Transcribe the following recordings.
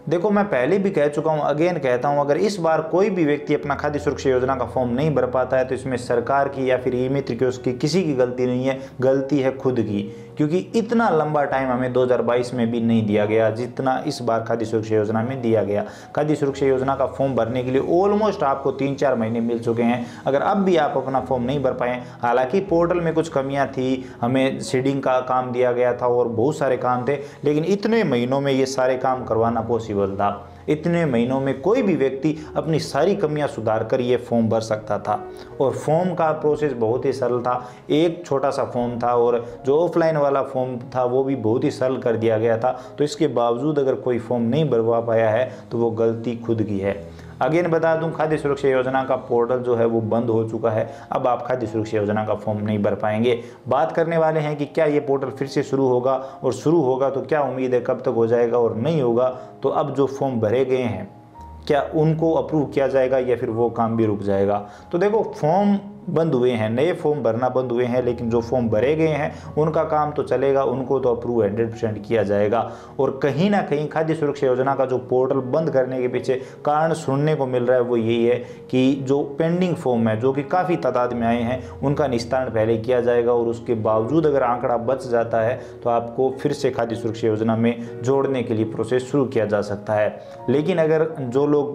देखो, मैं पहले भी कह चुका हूँ, अगेन कहता हूँ, अगर इस बार कोई भी व्यक्ति अपना खाद्य सुरक्षा योजना का फॉर्म नहीं भर पाता है तो इसमें सरकार की या फिर ई मित्र की उसकी किसी की गलती नहीं है, गलती है खुद की। क्योंकि इतना लंबा टाइम हमें 2022 में भी नहीं दिया गया जितना इस बार खाद्य सुरक्षा योजना में दिया गया। खाद्य सुरक्षा योजना का फॉर्म भरने के लिए ऑलमोस्ट आपको 3-4 महीने मिल चुके हैं। अगर अब भी आप अपना फॉर्म नहीं भर पाए, हालांकि पोर्टल में कुछ कमियां थी, हमें सीडिंग का काम दिया गया था और बहुत सारे काम थे, लेकिन इतने महीनों में ये सारे काम करवाना पॉसिबल था। इतने महीनों में कोई भी व्यक्ति अपनी सारी कमियां सुधार कर ये फॉर्म भर सकता था। और फॉर्म का प्रोसेस बहुत ही सरल था, एक छोटा सा फॉर्म था और जो ऑफलाइन वाला फॉर्म था वो भी बहुत ही सरल कर दिया गया था। तो इसके बावजूद अगर कोई फॉर्म नहीं भरवा पाया है तो वो गलती खुद की है। अगेन बता दूं, खाद्य सुरक्षा योजना का पोर्टल जो है वो बंद हो चुका है। अब आप खाद्य सुरक्षा योजना का फॉर्म नहीं भर पाएंगे। बात करने वाले हैं कि क्या ये पोर्टल फिर से शुरू होगा, और शुरू होगा तो क्या उम्मीद है कब तक हो जाएगा, और नहीं होगा तो अब जो फॉर्म भरे गए हैं क्या उनको अप्रूव किया जाएगा या फिर वो काम भी रुक जाएगा। तो देखो, फॉर्म बंद हुए हैं, नए फॉर्म भरना बंद हुए हैं, लेकिन जो फॉर्म भरे गए हैं उनका काम तो चलेगा, उनको तो अप्रूव 100% किया जाएगा। और कहीं ना कहीं खाद्य सुरक्षा योजना का जो पोर्टल बंद करने के पीछे कारण सुनने को मिल रहा है वो यही है कि जो पेंडिंग फॉर्म है, जो कि काफ़ी तादाद में आए हैं, उनका निस्तारण पहले किया जाएगा और उसके बावजूद अगर आंकड़ा बच जाता है तो आपको फिर से खाद्य सुरक्षा योजना में जोड़ने के लिए प्रोसेस शुरू किया जा सकता है। लेकिन अगर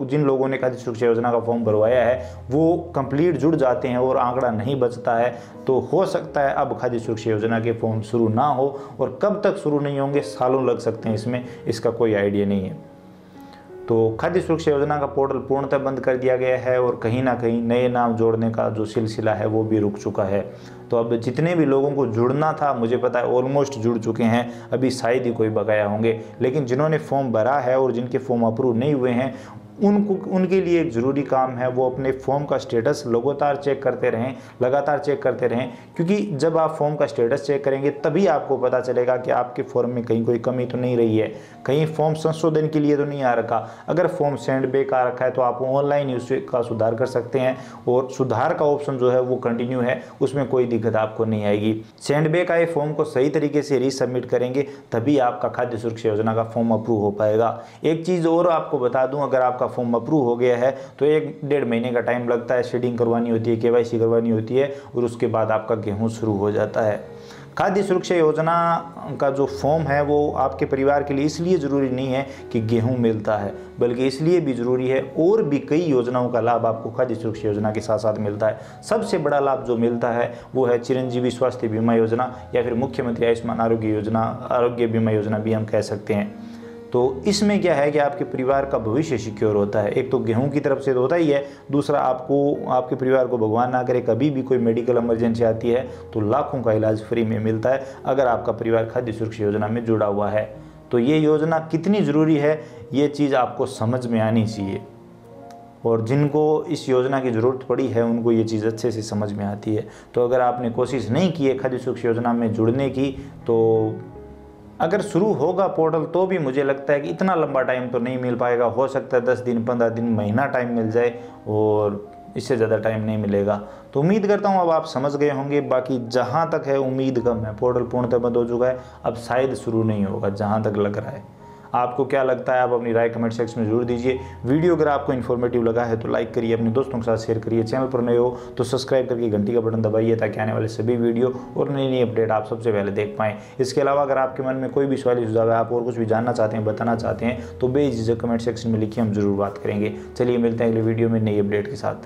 जिन लोगों ने खाद्य सुरक्षा योजना का फॉर्म भरवाया है वो कंप्लीट जुड़ जाते हैं और आंकड़ा नहीं बचता है तो हो सकता है अब खाद्य सुरक्षा योजना के फॉर्म शुरू ना हो, और कब तक शुरू नहीं होंगे, सालों लग सकते हैं इसमें, इसका कोई आइडिया नहीं है। तो खाद्य सुरक्षा योजना का पोर्टल पूर्णतः बंद कर दिया गया है और कहीं ना कहीं नए नाम जोड़ने का जो सिलसिला है वो भी रुक चुका है। तो अब जितने भी लोगों को जुड़ना था, मुझे पता है ऑलमोस्ट जुड़ चुके हैं, अभी शायद ही कोई बकाया होंगे। लेकिन जिन्होंने फॉर्म भरा है और जिनके फॉर्म अप्रूव नहीं हुए हैं उनके लिए एक ज़रूरी काम है, वो अपने फॉर्म का स्टेटस लगातार चेक करते रहें, क्योंकि जब आप फॉर्म का स्टेटस चेक करेंगे तभी आपको पता चलेगा कि आपके फॉर्म में कहीं कोई कमी तो नहीं रही है, कहीं फॉर्म संशोधन के लिए तो नहीं आ रखा। अगर फॉर्म सेंड बैक आ रखा है तो आप ऑनलाइन उसका सुधार कर सकते हैं और सुधार का ऑप्शन जो है वो कंटिन्यू है, उसमें कोई दिक्कत आपको नहीं आएगी। सेंड बैक आए फॉर्म को सही तरीके से रीसबमिट करेंगे तभी आपका खाद्य सुरक्षा योजना का फॉर्म अप्रूव हो पाएगा। एक चीज़ और आपको बता दूं, अगर आपका फॉर्म अप्रूव हो गया है तो 1-1.5 महीने का टाइम लगता है, शेडिंग करवानी होती है, केवाईसी करवानी होती है और उसके बाद आपका गेहूं शुरू हो जाता है। खाद्य सुरक्षा योजना का जो फॉर्म है वो आपके परिवार के लिए इसलिए ज़रूरी नहीं है कि गेहूं मिलता है, बल्कि इसलिए भी ज़रूरी है और भी कई योजनाओं का लाभ आपको खाद्य सुरक्षा योजना के साथ साथ मिलता है। सबसे बड़ा लाभ जो मिलता है वो है चिरंजीवी स्वास्थ्य बीमा योजना या फिर मुख्यमंत्री आयुष्मान आरोग्य बीमा योजना भी हम कह सकते हैं। तो इसमें क्या है कि आपके परिवार का भविष्य सिक्योर होता है। एक तो गेहूं की तरफ से तो होता ही है, दूसरा आपके परिवार को भगवान ना करे कभी भी कोई मेडिकल इमरजेंसी आती है तो लाखों का इलाज फ्री में मिलता है अगर आपका परिवार खाद्य सुरक्षा योजना में जुड़ा हुआ है। तो ये योजना कितनी ज़रूरी है ये चीज़ आपको समझ में आनी चाहिए, और जिनको इस योजना की ज़रूरत पड़ी है उनको ये चीज़ अच्छे से समझ में आती है। तो अगर आपने कोशिश नहीं की है खाद्य सुरक्षा योजना में जुड़ने की, तो अगर शुरू होगा पोर्टल तो भी मुझे लगता है कि इतना लंबा टाइम तो नहीं मिल पाएगा। हो सकता है 10 दिन, 15 दिन, महीना टाइम मिल जाए और इससे ज़्यादा टाइम नहीं मिलेगा। तो उम्मीद करता हूँ अब आप समझ गए होंगे। बाकी जहाँ तक है उम्मीद कम है, पोर्टल पूर्णतः बंद हो चुका है, अब शायद शुरू नहीं होगा जहाँ तक लग रहा है। आपको क्या लगता है आप अपनी राय कमेंट सेक्शन में जरूर दीजिए। वीडियो अगर आपको इन्फॉर्मेटिव लगा है तो लाइक करिए, अपने दोस्तों के साथ शेयर करिए। चैनल पर नए हो तो सब्सक्राइब करके घंटी का बटन दबाइए ताकि आने वाले सभी वीडियो और नई नई अपडेट आप सबसे पहले देख पाएँ। इसके अलावा अगर आपके मन में कोई भी सवाल सुझाव है, आप और कुछ भी जानना चाहते हैं, बताना चाहते हैं तो बेझिझक कमेंट सेक्शन में लिखिए, हम जरूर बात करेंगे। चलिए मिलते हैं अगले वीडियो में नई अपडेट के साथ।